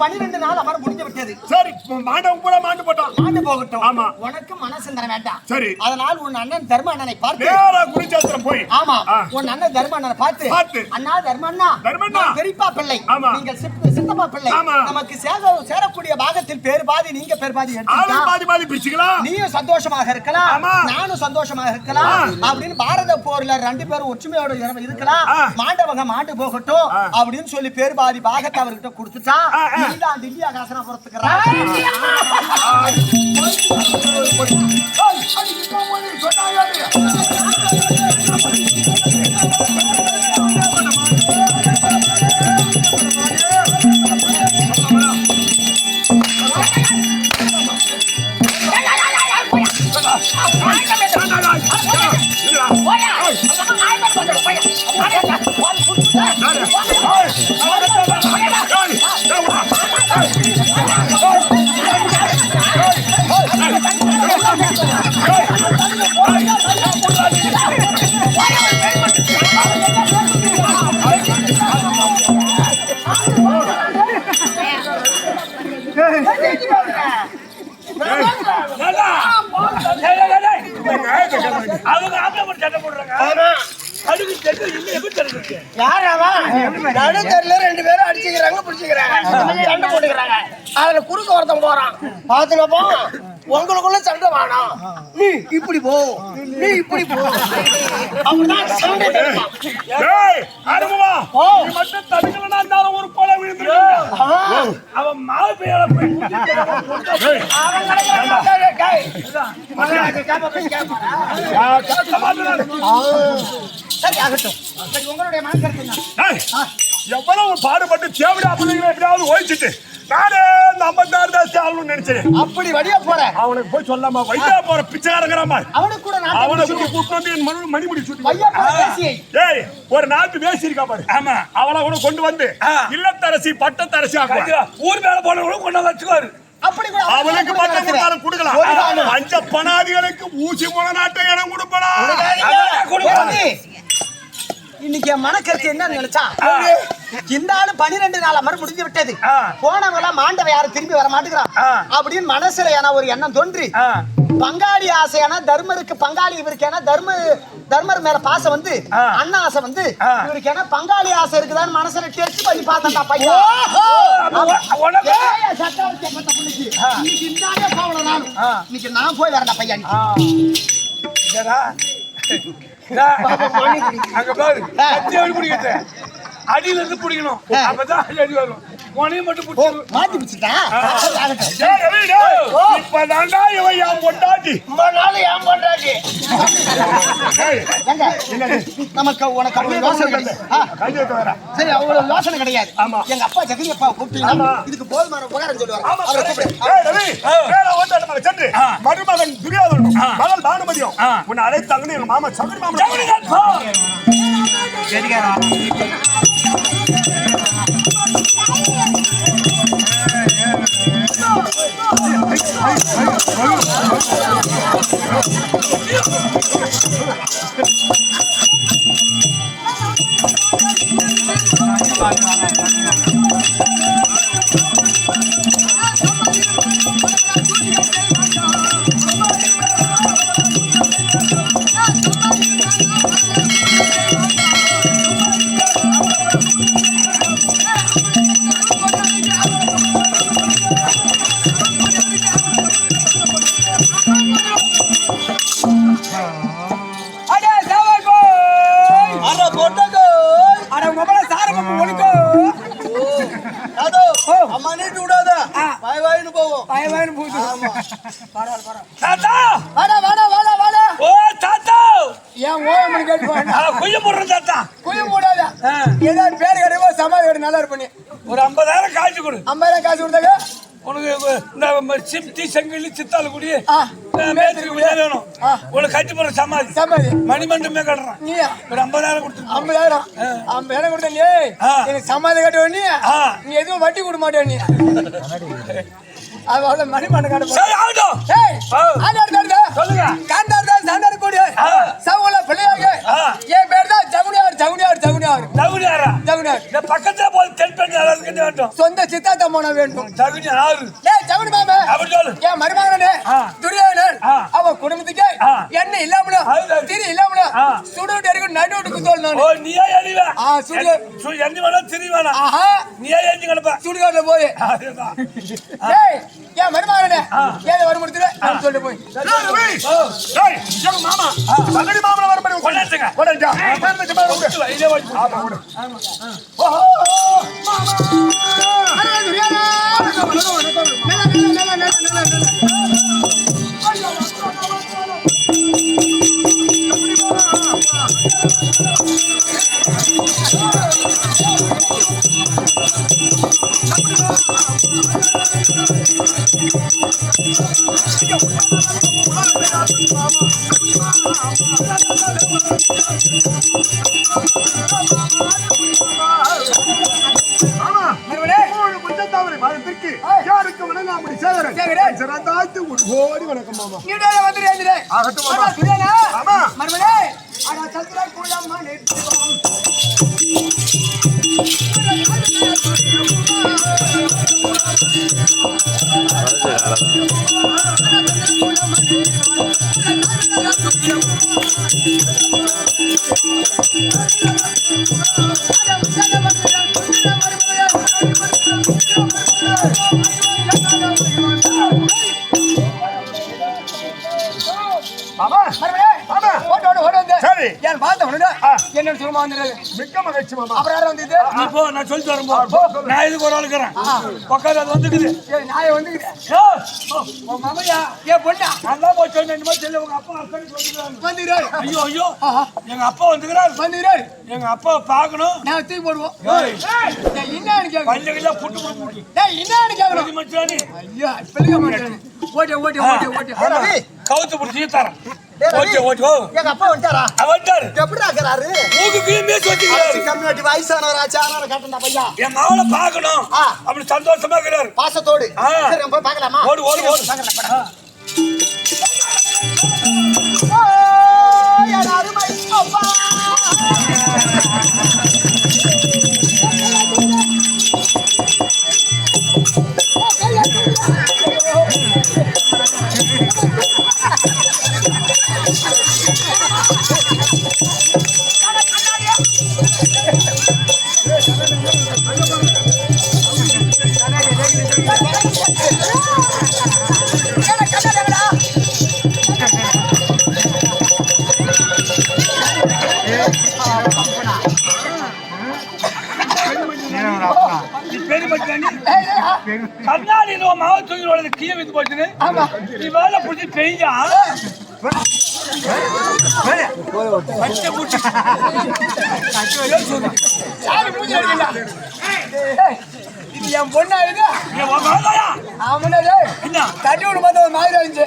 12 நாள் அமர முடிஞ்சு விட்டது. சரி மாண்டவன் கூட மாண்டு போட்டான். மாண்டு போகட்டும். ஆமா. உனக்கு மனசு தர வேண்டாம். சரி. அதனால் உன் அண்ணன் தர்ம அண்ணனை பார்த்து நேரா குருச்சேத்திரம் போய். ஆமா. உன் அண்ணன் தர்ம அண்ணனை பார்த்து அண்ணா தர்மண்ணா பெரியப்பா பிள்ளை நீங்கள் சித்தப்பா பிள்ளை நமக்கு சேரக்கூடிய பாகத்தில் பேர் பாதி நீங்க பேர் பாதி எடுத்துக்கலாம். நீயும் சந்தோஷமாக இருக்கலாம் நானும் சந்தோஷமாக இருக்கலாம் அப்படின்னு பாரத போர்ல 2 பேரும் ஒற்றுமையோட இருக்கலாம். மாண்டவங்க மாண்டு போகட்டும் அப்படின்னு சொல்லி பேர் பாதி பாகத்தை அவர்கிட்ட கொடுத்துட்டா நீதான் திவ்யா காசனா பொறுத்துக்கிறான். அதுல குறுக்க ஒருத்தன் போறான் பாத்துக்கப்போ உங்களுக்குள்ள சண்டை வேணாம் நீ இப்படி போ நீ இப்படி போ அப்படிதான் சண்டை ஒரு கொலை விழுந்து அவன் மாவு பெயர சரி ஆகட்டும். உங்களுடைய மனக்கருத்து எவ்வளவு பாடுபட்டு தேவையா பிள்ளைங்களை எப்படியாவது ஓய்ச்சிட்டு நானே 56 தான் ஆகணும்னு நினைச்சேன். அப்படி வழியா போறேன் அவனுக்கு போய் சொல்லாமா வையா போற பிச்சைக்காரங்கிறாமா அவனுக்கு கூட கூட்டு வந்து என் மணிமுடி சுட்டி ஏய் ஒரு நாட்டு வேசி இருக்கா பாரு. ஆமா அவளை கூட கொண்டு வந்து இல்லத்தரசி பட்டத்தரசி ஊர் மேல போன கூட கொண்டு வச்சுக்காரு. அப்படி கூட அவளுக்கு பட்டம் கொடுத்தாலும் கொடுக்கலாம். பஞ்ச பணாதிகளுக்கு ஊசி போன நாட்டை இடம் கொடுப்பலாம். இன்னைக்கு என் மனக்கருத்து என்ன நினைச்சா இந்த ஆளு 12 நாள் அமர் முடிஞ்சு விட்டது. போனவங்க மாண்டவ யாரும் திரும்பி வர மாட்டேங்கிறான் அப்படின்னு மனசுல என ஒரு எண்ணம் தோன்றி பங்காளி ஆசையான தர்மருக்கு பங்காளி இவருக்கு ஏன்னா தர்மர் மேல பாசம் வந்து அண்ணா ஆசை வந்து இவருக்கு ஏன்னா பங்காளி ஆசை இருக்குதான்னு மனசுல டெஸ்ட் பண்ணி பார்த்தா பையன் இன்னைக்கு நான் போய் வரேன் பையன் அங்க பாரு பிடிக்கிறது அடியில இருந்து பிடிக்கணும் அப்பதான் அடி வரும். உனையும் மட்டும் மாத்தி பிடிச்சிட்டா இப்பதாண்டா இவன் என் பொண்டாட்டி நமக்கு உனக்கு அவ்வளவு யோசனை கிடையாது. சரி அவ்வளவு யோசனை கிடையாது. எங்க அப்பா ஜெகதி அப்பா கூப்பிட்டீங்கன்னா இதுக்கு போதுமான உபகாரம் சொல்லுவாங்க. சென்று மருமகன் துரியோதனும் மகள் பானுமதியும் உன்னை அழைத்தாங்கன்னு எங்க மாமா சகுனி மாமா நல்லா இருப்ப ஒரு 50,000 காசு கொடு. 50,000 காசு கொடுத்தாங்க உனக்கு இந்த சிப்டி செங்கிலி சித்தால கூடிய வேணும். உனக்கு கட்டி போற சமாதி மணிமண்டமே கட்டுறான். ஒரு 50,000 கொடுத்து 50,000 கொடுத்த நீ எனக்கு சமாதி கட்ட வேண்டி நீ எதுவும் வட்டி கொடுக்க மாட்டேன். நீ அது மணிமண்டம் கட்ட சொல்லுங்க. காந்தார் தான் சாந்தார் கூடிய சவுல பிள்ளையாக என் பேர் தான் ஜவுனியார் ஜவுனியார் ஜவுனியார் ஜகுனியாரா ஜகுனியார் இந்த பக்கத்துல போய் தென்பெண் யாராவது வேண்டும் சொந்த சித்தாத்த மோன வேண்டும் ஜகுனி ஆறு ஜகுனி மாமா அப்படி சொல்லு என் மருமகனே துரியோதனன் அவன் குடும்பத்துக்கு என்ன இல்லாமல திரி இல்லாமல சுடுட்டு இருக்கு நடுவுக்கு சொல்லணும் ஓ நீயே எறிவ சுடு எண்ணி வேணா திரி வேணா நீயே எண்ணி கிடப்ப சுடுகாட்டுல போய் என் மருமகனே ஏதோ வர முடியல சொல்லு போய் மாமா பகடி மாமல வர பண்ணி கொண்டாச்சுங்க கொண்டாச்சா இதே வாங்கி ஆமா ஓடு ஓஹோ மாமா அரே துரியானா யாருக்கு வணங்காமடி சேகரன் சிறந்தாத்து ஒரு கோடி வணக்கம் மாமா நீடே வந்துறேன் ஆகட்டும் மாமா துரியானா ஆமா மர்மனே அட சந்திரா கூடம்மா நேத்து மாமா மர்மனே மாமா ஓட வந்து சரி ஏன் பாத்த உடனே என்ன சொல்லுமா வந்துறது மிக்க மகிழ்ச்சி மாமா அப்புறம் யாரும் வந்தது நீ போ நான் சொல்லிட்டு வரேன் நான் இதுக்கு ஒரு ஆள் இருக்கிறேன் உட்காந்து அது வந்துக்குது நாயை வந்துக்கிட்டேன் உன் மாமையா ஏன் பொண்ணா நல்லா போய் சொன்ன சொல்லி உங்க அப்பா வந்துக்கிறாரு வந்துக்கிறாரு ஐயோ ஐயோ எங்க அப்பா வந்துக்கிறாரு வந்துக்கிறாரு எங்க அப்பாவை பார்க்கணும் நான் தூக்கி போடுவோம் என்னன்னு கேட்க பஞ்சகில புட்டு புட்டு என்னன்னு கேட்கணும் மச்சானி ஐயா பிள்ளைங்க மாட்டேன் ஓட்டே கவுத்து புடிச்சு தரேன் ஓட்டு எங்க அப்பா வந்துட்டாரா அவன்டாரு எப்படி ஆக்குறாரு மூக்கு கீழே வச்சுக்கிறாரு கம்யூனிட்டி வயசானவர் ஆச்சான கட்டண பையா என் மாவளை பார்க்கணும் அப்படி சந்தோஷமா இருக்கிறாரு பாசத்தோடு சரி நம்ம போய் பார்க்கலாமா ஓடு ஓடு ஓடு அருமை அப்பா கண்ணாடி மாவு தூக்கி கீழே வித்து போச்சுன்னு நீ வேலை பிடிச்சி பெய்யா இது என் பொண்ணா இது ஆமாண்ணா என்ன தட்டி விடு பார்த்து ஒரு மாதிரி இருந்துச்சு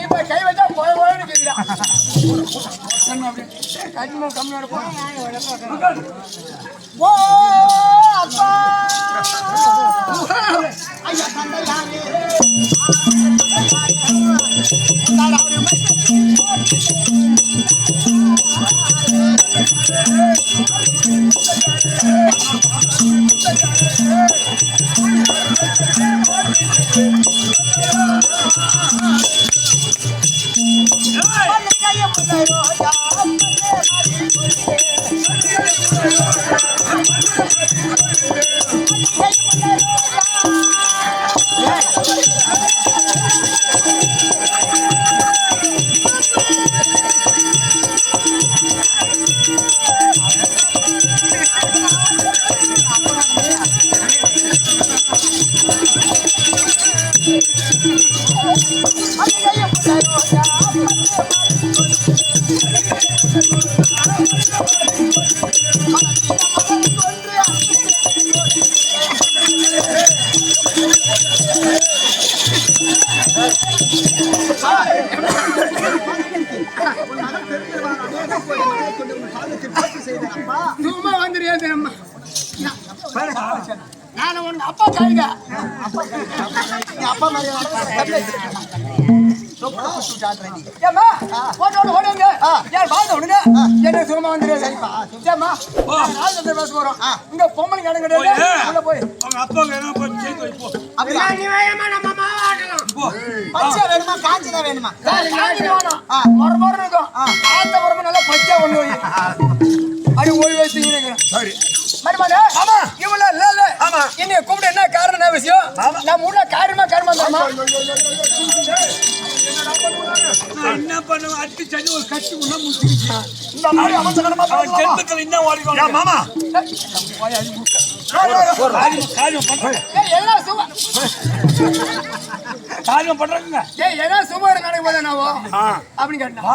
இப்ப கை வச்சா போய் போயின்னு கேட்கிறான் கம்மியோட ஓ அப்பா ஐயா தந்தையாரே சும்மா வந்துரு நான் உனக்கு அப்பா காய்ங்க அப்பா மாதிரி தொப்புல குத்து ஜாத்ரடி. ஏம்மா போட்டோட ஓடுங்க யார் பாத்து விடுங்க என்ன சும்மா வந்துரு சரிப்பா ஏம்மா நாலு வந்து பேச போறோம் இங்க பொம்மன் கடை கிடையாது உள்ள போய் அவங்க அப்பா வேணா போய் சேர்த்து வை போ. அப்படியா? நீ வேயமா நம்ம மாவா ஆட்டலாம் போ. பச்சை வேணுமா காஞ்சதா வேணுமா? மொர இருக்கும் ஆத்த மரமும் நல்லா பச்சை ஒண்ணு வை அது ஓடி வச்சுங்க சரி மருமகனே ஆமா இவ்வளவு இல்ல ஆமா என்னைய கூப்பிட என்ன காரணம் என்ன விஷயம் நம்ம ஊர்ல காரியமா தரமா நான் என்ன பண்ணுவேன் அட்டி சனி ஒரு கட்டு உள்ள முட்டிச்சு இந்த மாதிரி அவசரமா ஜென்மத்துல என்ன ஓடிடுவாங்க யா மாமா காரியம் பண்றேன் ஏய் எல்லாம் சும்மா காரியம் பண்றாங்க ஏய் எல்லாம் சும்மா நடக்க போதா நாவோ அப்படி கேட்டா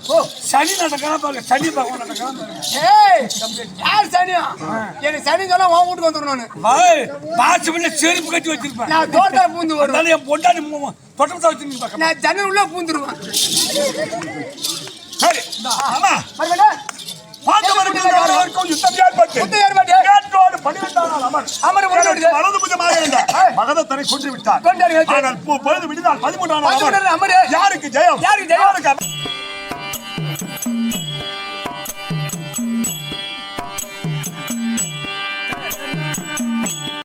ஓ சனி நடக்கலாம் பாருங்க சனி பகவான் நடக்கலாம் பாருங்க ஏய் யார் சனியா எனக்கு சனி சொன்னா உன் வீட்டுக்கு வந்துரும் நானு ஏய் பாச்சு பண்ண செருப்பு கட்டி வச்சிருப்பேன் நான் தோட்டத்துல பூந்து வருவேன் அதனால என் பொண்டாடி தொட்டத்தை வச்சிருக்கீங்க பக்கம் நான் ஜன்னல் உள்ள பூந்துருவேன் சரி ஆமா மருமகனே பாத்தவருக்கு யுத்தம் ஏற்பட்டு யுத்தம் ஏற்பட்டு கேட்டோடு 12ஆம் நாள் அமர் எனக்கு வலது புஜமாக இருந்த மகதத்தனை கொன்று விட்டார் ஆனால் பொழுது விடுதால் 13ஆம் நாள் அமர் யாருக்கு ஜெயம் யாருக்கு ஜெயம்? யாருக்கு